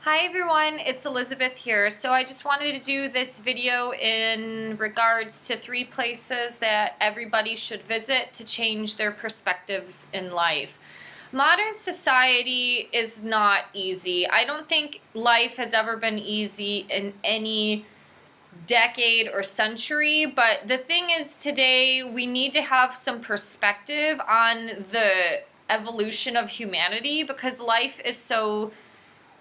Hi everyone, it's Elizabeth here. So I just wanted to do this video in regards to 3 places that everybody should visit to change their perspectives in life. Modern society is not easy. I don't think life has ever been easy in any decade or century, but the thing is today we need to have some perspective on the evolution of humanity because life is so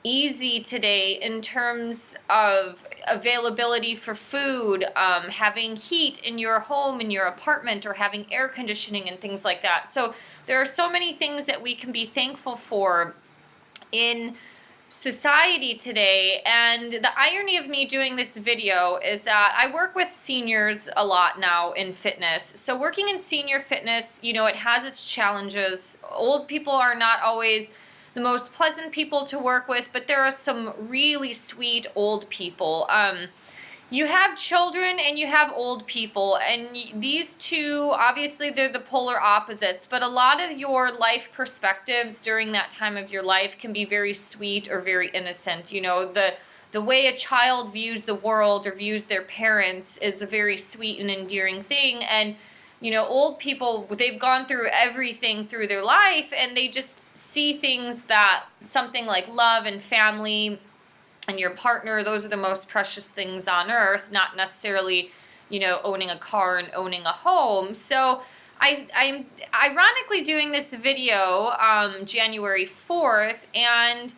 easy today in terms of availability for food, having heat in your home, in your apartment, or having air conditioning and things like that. So there are so many things that we can be thankful for in society today. And the irony of me doing this video is that I work with seniors a lot now in fitness. So working in senior fitness, it has its challenges. Old people are not always the most pleasant people to work with, but there are some really sweet old people. You have children and you have old people, and these two, obviously they're the polar opposites, but a lot of your life perspectives during that time of your life can be very sweet or very innocent. The way a child views the world or views their parents is a very sweet and endearing thing, and old people, they've gone through everything through their life, and they just see things that something like love and family and your partner, those are the most precious things on earth, not necessarily, owning a car and owning a home. So I'm ironically doing this video January 4th, and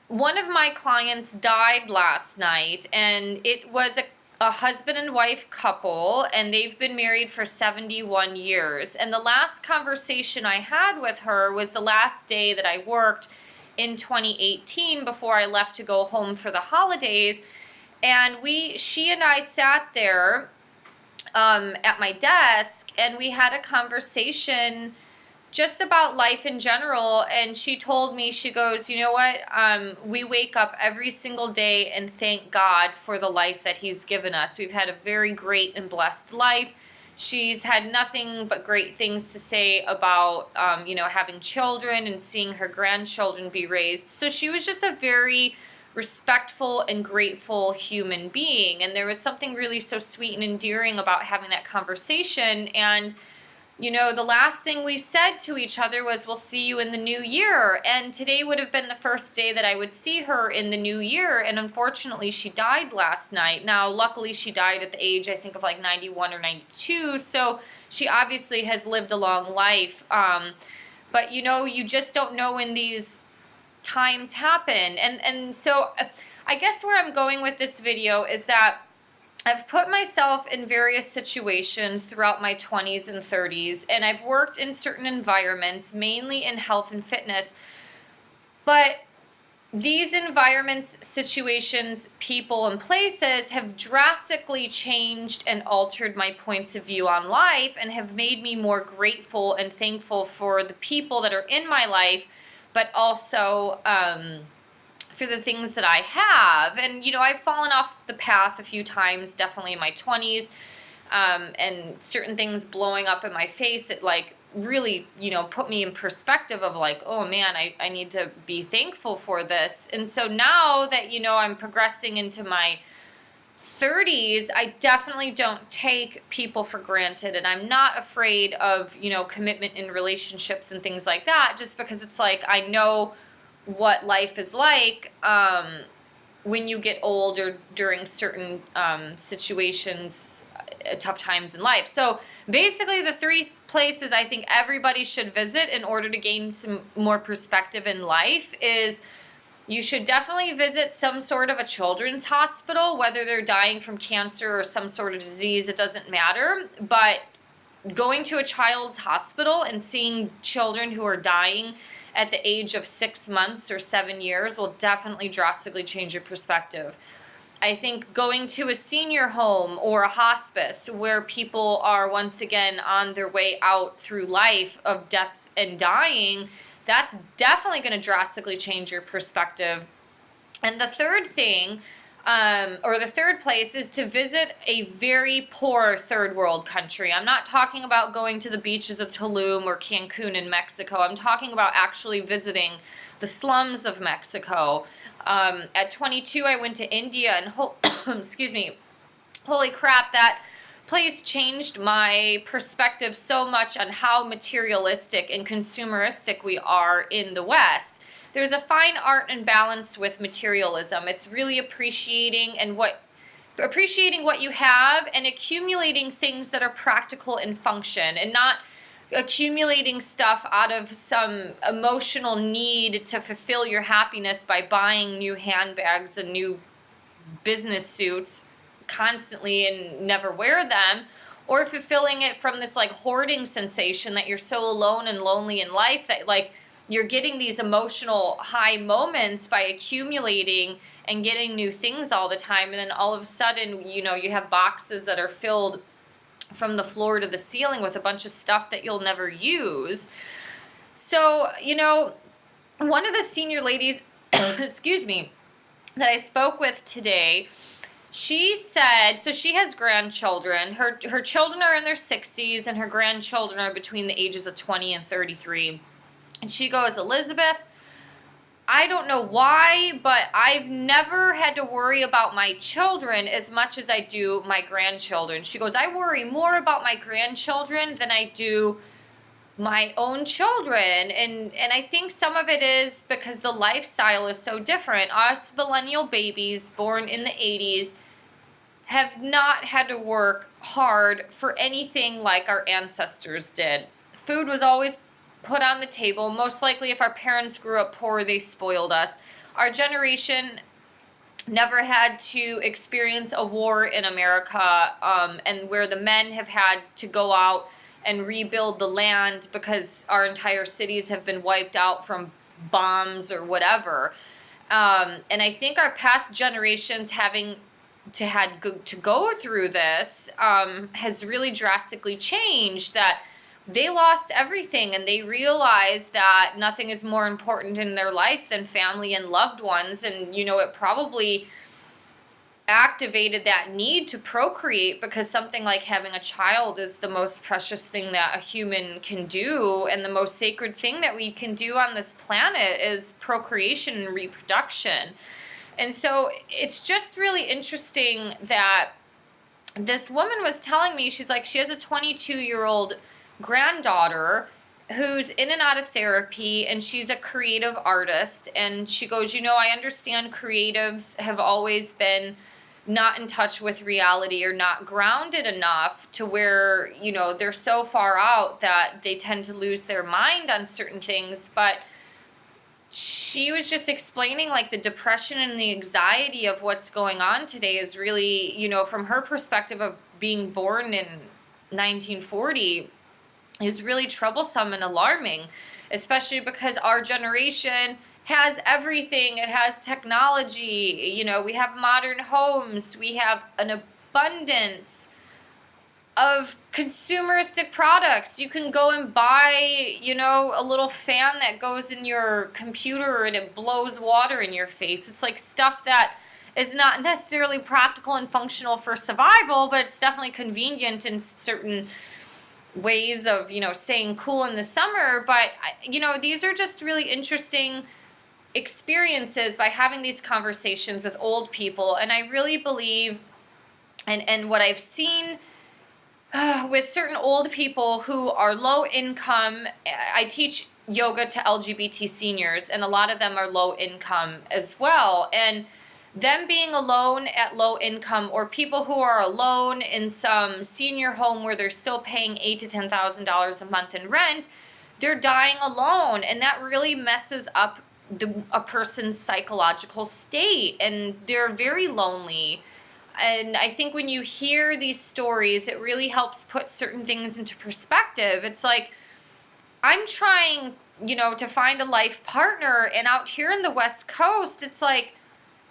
one of my clients died last night, and it was a husband and wife couple, and they've been married for 71 years. And the last conversation I had with her was the last day that I worked in 2018 before I left to go home for the holidays. And she and I sat there at my desk, and we had a conversation just about life in general. And she told me, she goes, you know what, we wake up every single day and thank God for the life that he's given us. We've had a very great and blessed life. She's had nothing but great things to say about, having children and seeing her grandchildren be raised. So she was just a very respectful and grateful human being. And there was something really so sweet and endearing about having that conversation. And the last thing we said to each other was, we'll see you in the new year. And today would have been the first day that I would see her in the new year. And unfortunately, she died last night. Now, luckily, she died at the age, I think, of like 91 or 92. So she obviously has lived a long life. But, you just don't know when these times happen. And so I guess where I'm going with this video is that I've put myself in various situations throughout my 20s and 30s, and I've worked in certain environments, mainly in health and fitness. But these environments, situations, people, and places have drastically changed and altered my points of view on life and have made me more grateful and thankful for the people that are in my life, but also for the things that I have. And I've fallen off the path a few times, definitely in my 20s, and certain things blowing up in my face, it really put me in perspective of oh man, I need to be thankful for this. And so now that I'm progressing into my 30s, I definitely don't take people for granted, and I'm not afraid of commitment in relationships and things like that, just because it's I know what life is like when you get old or during certain situations, tough times in life. So basically the 3 places I think everybody should visit in order to gain some more perspective in life is you should definitely visit some sort of a children's hospital, whether they're dying from cancer or some sort of disease, it doesn't matter. But going to a child's hospital and seeing children who are dying at the age of 6 months or 7 years will definitely drastically change your perspective. I think going to a senior home or a hospice where people are once again on their way out through life of death and dying, that's definitely going to drastically change your perspective. And the third thing, or the third place, is to visit a very poor third world country. I'm not talking about going to the beaches of Tulum or Cancun in Mexico. I'm talking about actually visiting the slums of Mexico. At 22, I went to India, and excuse me, holy crap, that place changed my perspective so much on how materialistic and consumeristic we are in the West. There's a fine art and balance with materialism. It's really appreciating what you have and accumulating things that are practical and function, and not accumulating stuff out of some emotional need to fulfill your happiness by buying new handbags and new business suits constantly and never wear them, or fulfilling it from this like hoarding sensation that you're so alone and lonely in life that like you're getting these emotional high moments by accumulating and getting new things all the time, and then all of a sudden, you know, you have boxes that are filled from the floor to the ceiling with a bunch of stuff that you'll never use. So, you know, one of the senior ladies, excuse me, that I spoke with today, she said, so she has grandchildren. Her children are in their 60s and her grandchildren are between the ages of 20 and 33. And she goes, Elizabeth, I don't know why, but I've never had to worry about my children as much as I do my grandchildren. She goes, I worry more about my grandchildren than I do my own children. And I think some of it is because the lifestyle is so different. Us millennial babies born in the 80s have not had to work hard for anything like our ancestors did. Food was always put on the table. Most likely, if our parents grew up poor, they spoiled us. Our generation never had to experience a war in America, and where the men have had to go out and rebuild the land because our entire cities have been wiped out from bombs or whatever. And I think our past generations having to go through this has really drastically changed, that they lost everything and they realized that nothing is more important in their life than family and loved ones. And, you know, it probably activated that need to procreate, because something like having a child is the most precious thing that a human can do, and the most sacred thing that we can do on this planet is procreation and reproduction. And so it's just really interesting that this woman was telling me, she's like, she has a 22-year-old granddaughter who's in and out of therapy, and she's a creative artist. And she goes, you know, I understand creatives have always been not in touch with reality or not grounded enough to where, you know, they're so far out that they tend to lose their mind on certain things. But she was just explaining like the depression and the anxiety of what's going on today is really, you know, from her perspective of being born in 1940, is really troublesome and alarming, especially because our generation has everything. It has technology, you know, we have modern homes, we have an abundance of consumeristic products. You can go and buy, you know, a little fan that goes in your computer and it blows water in your face. It's like stuff that is not necessarily practical and functional for survival, but it's definitely convenient in certain ways of, you know, staying cool in the summer. But, you know, these are just really interesting experiences by having these conversations with old people. And I really believe, and what I've seen with certain old people who are low income, I teach yoga to LGBT seniors, and a lot of them are low income as well. And them being alone at low income, or people who are alone in some senior home where they're still paying $8,000 to $10,000 a month in rent, they're dying alone, and that really messes up a person's psychological state, and they're very lonely. And I think when you hear these stories, it really helps put certain things into perspective. It's like, I'm trying, you know, to find a life partner, and out here in the West Coast, it's like,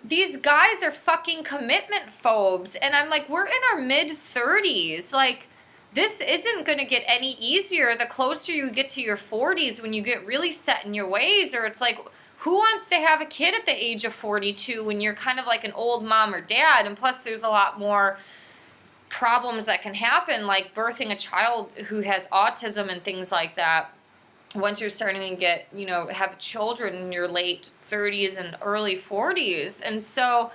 these guys are fucking commitment phobes. And I'm like, we're in our mid-30s. Like, this isn't going to get any easier the closer you get to your 40s, when you get really set in your ways. Or it's like, who wants to have a kid at the age of 42 when you're kind of like an old mom or dad? And plus, there's a lot more problems that can happen, like birthing a child who has autism and things like that. once you're starting to get, have children in your late 30s and early 40s. And so,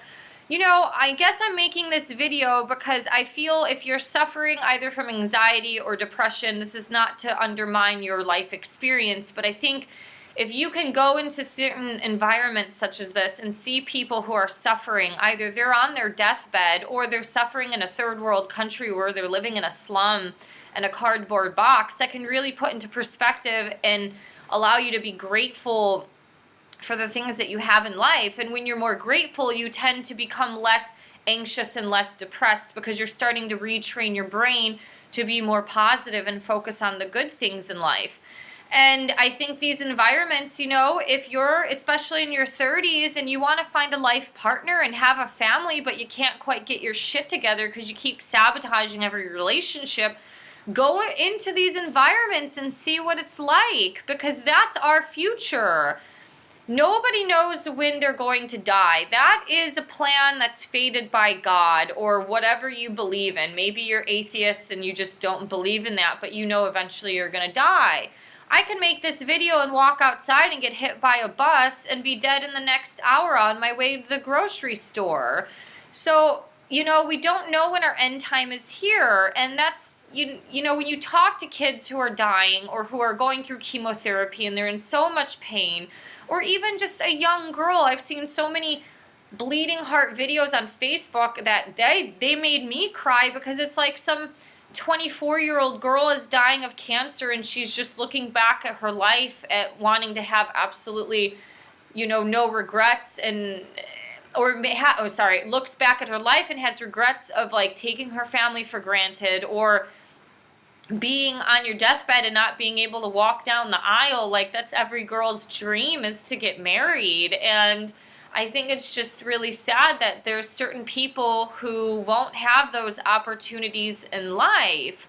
I guess I'm making this video because I feel if you're suffering either from anxiety or depression, this is not to undermine your life experience, but I think if you can go into certain environments such as this and see people who are suffering, either they're on their deathbed or they're suffering in a third world country where they're living in a slum and a cardboard box, that can really put into perspective and allow you to be grateful for the things that you have in life. And when you're more grateful, you tend to become less anxious and less depressed because you're starting to retrain your brain to be more positive and focus on the good things in life. And I think these environments, if you're especially in your 30s and you want to find a life partner and have a family, but you can't quite get your shit together because you keep sabotaging every relationship, go into these environments and see what it's like, because that's our future. Nobody knows when they're going to die. That is a plan that's fated by God or whatever you believe in. Maybe you're atheist and you just don't believe in that, but eventually you're going to die. I can make this video and walk outside and get hit by a bus and be dead in the next hour on my way to the grocery store. So, we don't know when our end time is here. And that's, when you talk to kids who are dying or who are going through chemotherapy and they're in so much pain, or even just a young girl, I've seen so many bleeding heart videos on Facebook that they made me cry, because it's like some 24-year-old girl is dying of cancer and she's just looking back at her life at wanting to have absolutely, no regrets, and looks back at her life and has regrets of like taking her family for granted, or being on your deathbed and not being able to walk down the aisle. Like, that's every girl's dream, is to get married. And I think it's just really sad that there's certain people who won't have those opportunities in life,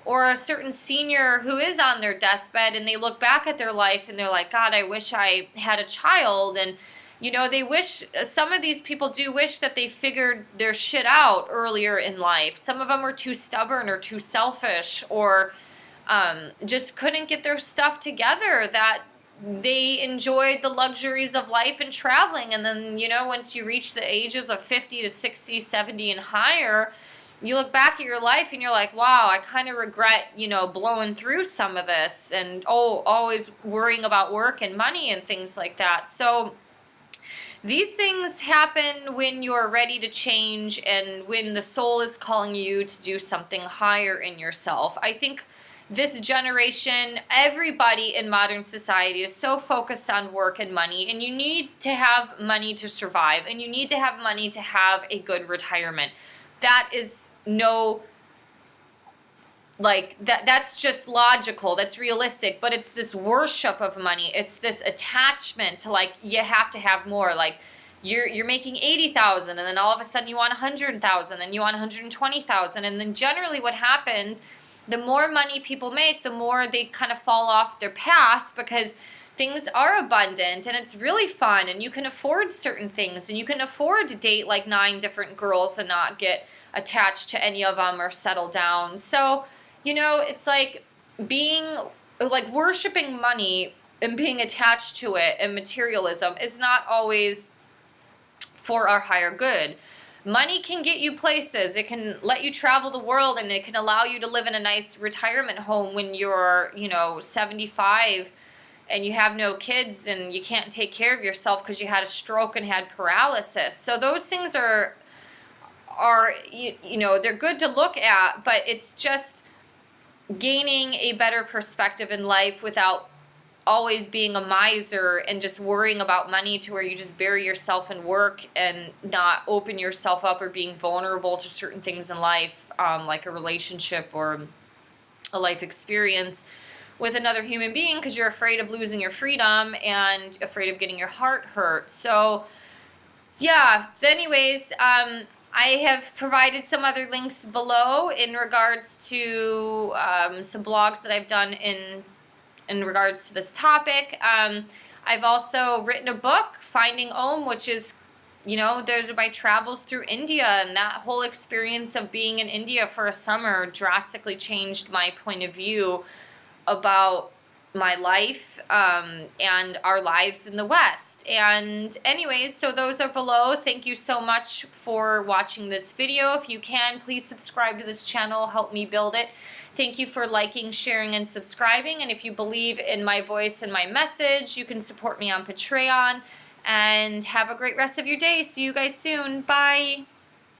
or a certain senior who is on their deathbed and they look back at their life and they're like, God, I wish I had a child. And they wish, some of these people do wish that they figured their shit out earlier in life. Some of them were too stubborn or too selfish, or just couldn't get their stuff together, that they enjoyed the luxuries of life and traveling. And then, once you reach the ages of 50 to 60, 70 and higher, you look back at your life and you're like, wow, I kind of regret, blowing through some of this, and always worrying about work and money and things like that. So these things happen when you're ready to change and when the soul is calling you to do something higher in yourself. I think this generation, everybody in modern society is so focused on work and money, and you need to have money to survive, and you need to have money to have a good retirement. That is that's just logical, that's realistic, but it's this worship of money. It's this attachment to, like, you have to have more. Like, you're making 80,000 and then all of a sudden you want 100,000, then you want 120,000, and then generally what happens, the more money people make, the more they kind of fall off their path, because things are abundant and it's really fun and you can afford certain things and you can afford to date like 9 different girls and not get attached to any of them or settle down. So, it's like worshiping money and being attached to it, and materialism is not always for our higher good. Money can get you places. It can let you travel the world, and it can allow you to live in a nice retirement home when you're, 75 and you have no kids and you can't take care of yourself because you had a stroke and had paralysis. So those things are they're good to look at, but it's just gaining a better perspective in life without always being a miser and just worrying about money to where you just bury yourself in work and not open yourself up, or being vulnerable to certain things in life, like a relationship or a life experience with another human being, because you're afraid of losing your freedom and afraid of getting your heart hurt. So yeah, anyways, I have provided some other links below in regards to some blogs that I've done in regards to this topic. I've also written a book, Finding Om, which is, those are my travels through India, and that whole experience of being in India for a summer drastically changed my point of view about my life and our lives in the West. And anyways, so those are below. Thank you so much for watching this video. If you can, please subscribe to this channel. Help me build it. Thank you for liking, sharing, and subscribing. And if you believe in my voice and my message, you can support me on Patreon. And have a great rest of your day. See you guys soon. Bye.